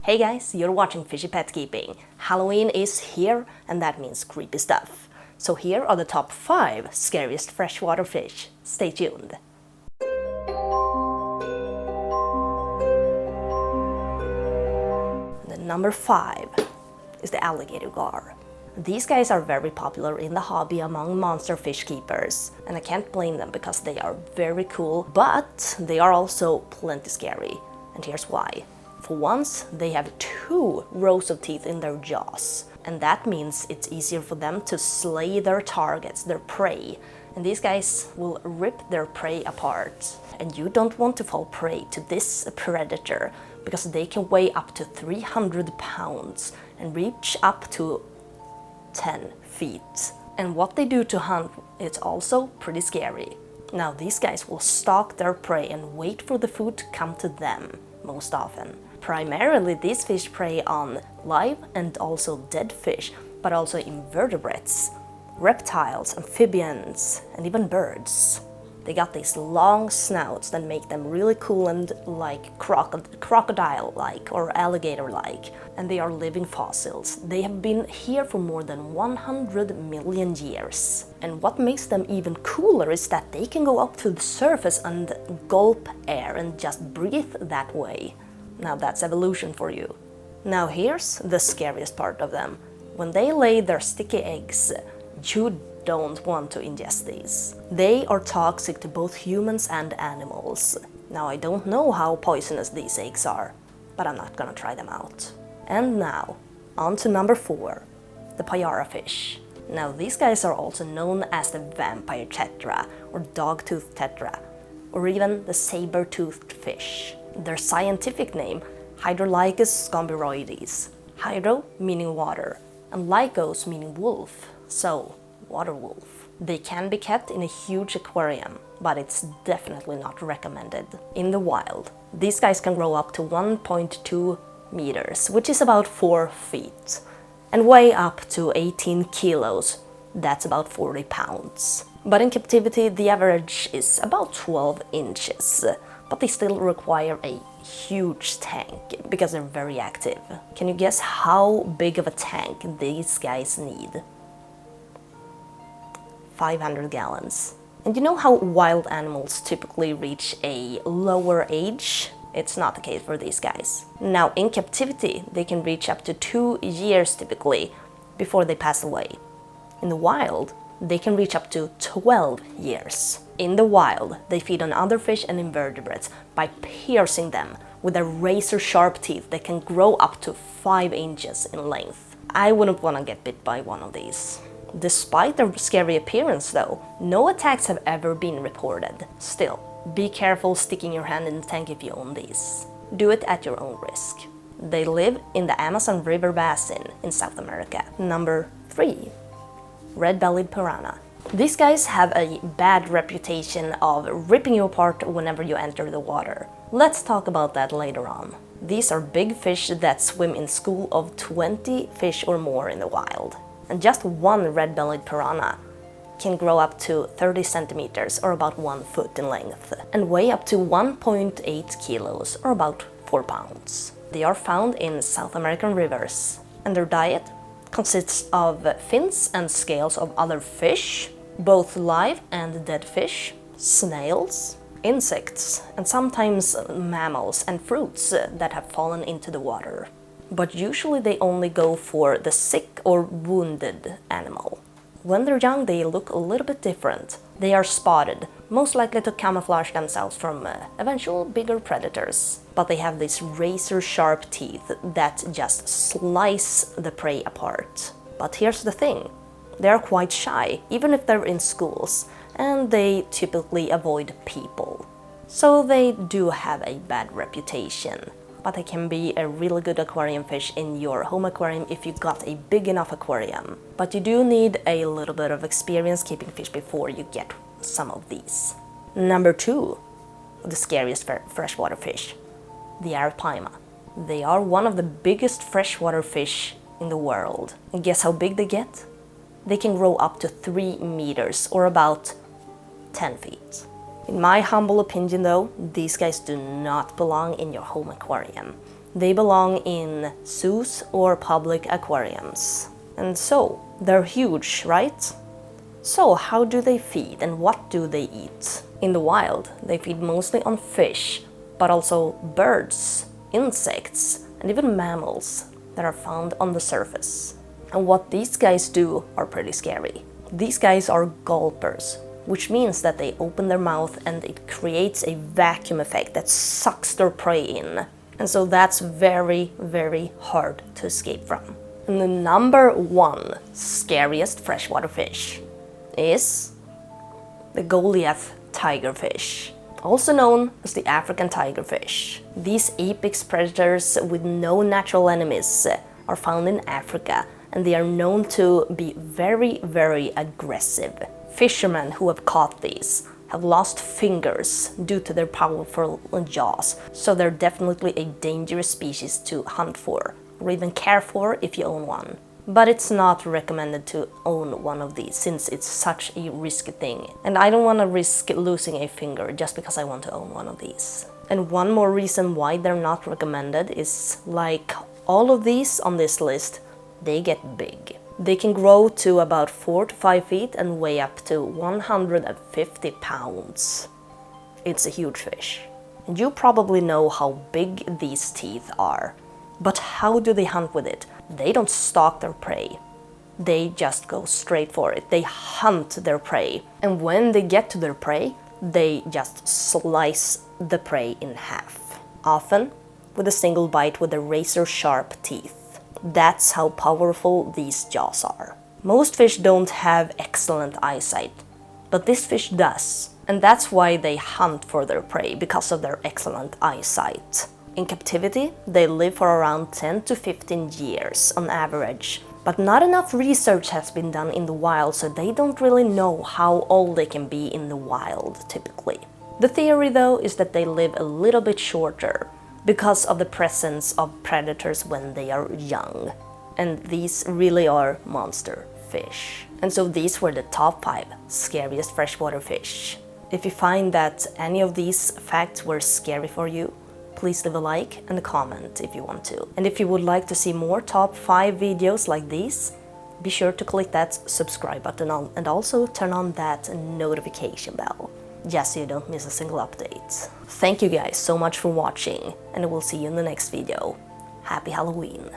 Hey guys, you're watching Fishy Pet Keeping. Halloween is here and that means creepy stuff. So here are the top 5 scariest freshwater fish. Stay tuned. The number 5 is the alligator gar. These guys are very popular in the hobby among monster fish keepers, and I can't blame them because they are very cool, but they are also plenty scary. And here's why. For once, they have 2 rows of teeth in their jaws, and that means it's easier for them to slay their targets, their prey. And these guys will rip their prey apart. And you don't want to fall prey to this predator, because they can weigh up to 300 pounds and reach up to 10 feet. And what they do to hunt is also pretty scary. Now these guys will stalk their prey and wait for the food to come to them, most often. Primarily these fish prey on live and also dead fish, but also invertebrates, reptiles, amphibians, and even birds. They got these long snouts that make them really cool and like crocodile-like or alligator-like. And they are living fossils. They have been here for more than 100 million years. And what makes them even cooler is that they can go up to the surface and gulp air and just breathe that way. Now that's evolution for you. Now here's the scariest part of them. When they lay their sticky eggs, you don't want to ingest these. They are toxic to both humans and animals. Now I don't know how poisonous these eggs are, but I'm not gonna try them out. And now, on to number 4, the pirahna. Now these guys are also known as the vampire tetra, or dog-toothed tetra, or even the saber-toothed fish. Their scientific name, Hydrolycus gomberoides. Hydro meaning water, and lycos meaning wolf, so water wolf. They can be kept in a huge aquarium, but it's definitely not recommended. In the wild, these guys can grow up to 1.2 meters, which is about 4 feet, and weigh up to 18 kilos, that's about 40 pounds. But in captivity, the average is about 12 inches, but they still require a huge tank because they're very active. Can you guess how big of a tank these guys need? 500 gallons. And you know how wild animals typically reach a lower age? It's not the case for these guys. Now in captivity, they can reach up to 2 years typically before they pass away. In the wild, they can reach up to 12 years. In the wild, they feed on other fish and invertebrates by piercing them with their razor-sharp teeth that can grow up to 5 inches in length. I wouldn't want to get bit by one of these. Despite their scary appearance though, no attacks have ever been reported. Still, be careful sticking your hand in the tank if you own these. Do it at your own risk. They live in the Amazon River basin in South America. Number 3. Red Bellied Pirahna. These guys have a bad reputation of ripping you apart whenever you enter the water. Let's talk about that later on. These are big fish that swim in a school of 20 fish or more in the wild. And just one red-bellied piranha can grow up to 30 centimeters or about 1 foot in length and weigh up to 1.8 kilos or about 4 pounds. They are found in South American rivers, and their diet consists of fins and scales of other fish, both live and dead fish, snails, insects, and sometimes mammals and fruits that have fallen into the water. But usually they only go for the sick or wounded animal. When they're young, they look a little bit different. They are spotted, most likely to camouflage themselves from eventual bigger predators. But they have these razor-sharp teeth that just slice the prey apart. But here's the thing, they are quite shy, even if they're in schools, and they typically avoid people. So they do have a bad reputation. But they can be a really good aquarium fish in your home aquarium if you got a big enough aquarium. But you do need a little bit of experience keeping fish before you get some of these. Number 2, the scariest freshwater fish, the arapaima. They are one of the biggest freshwater fish in the world. And guess how big they get? They can grow up to 3 meters or about 10 feet. In my humble opinion though, these guys do not belong in your home aquarium. They belong in zoos or public aquariums. And so, they're huge, right? So, how do they feed and what do they eat? In the wild, they feed mostly on fish, but also birds, insects, and even mammals that are found on the surface. And what these guys do are pretty scary. These guys are gulpers, which means that they open their mouth and it creates a vacuum effect that sucks their prey in. And so that's very, very hard to escape from. And the number one scariest freshwater fish is the Goliath Tigerfish, also known as the African tigerfish. These apex predators with no natural enemies are found in Africa, and they are known to be very, very aggressive. Fishermen who have caught these have lost fingers due to their powerful jaws, so they're definitely a dangerous species to hunt for, or even care for if you own one. But it's not recommended to own one of these since it's such a risky thing. And I don't want to risk losing a finger just because I want to own one of these. And one more reason why they're not recommended is, like all of these on this list, they get big. They can grow to about 4 to 5 feet and weigh up to 150 pounds. It's a huge fish. And you probably know how big these teeth are. But how do they hunt with it? They don't stalk their prey. They just go straight for it. They hunt their prey. And when they get to their prey, they just slice the prey in half. Often with a single bite with their razor-sharp teeth. That's how powerful these jaws are. Most fish don't have excellent eyesight, but this fish does. And that's why they hunt for their prey, because of their excellent eyesight. In captivity, they live for around 10 to 15 years on average, but not enough research has been done in the wild, so they don't really know how old they can be in the wild typically. The theory though is that they live a little bit shorter because of the presence of predators when they are young, and these really are monster fish. And so these were the top 5 scariest freshwater fish. If you find that any of these facts were scary for you, please leave a like and a comment if you want to. And if you would like to see more top 5 videos like these, be sure to click that subscribe button on and also turn on that notification bell, just so you don't miss a single update. Thank you guys so much for watching, and I will see you in the next video. Happy Halloween!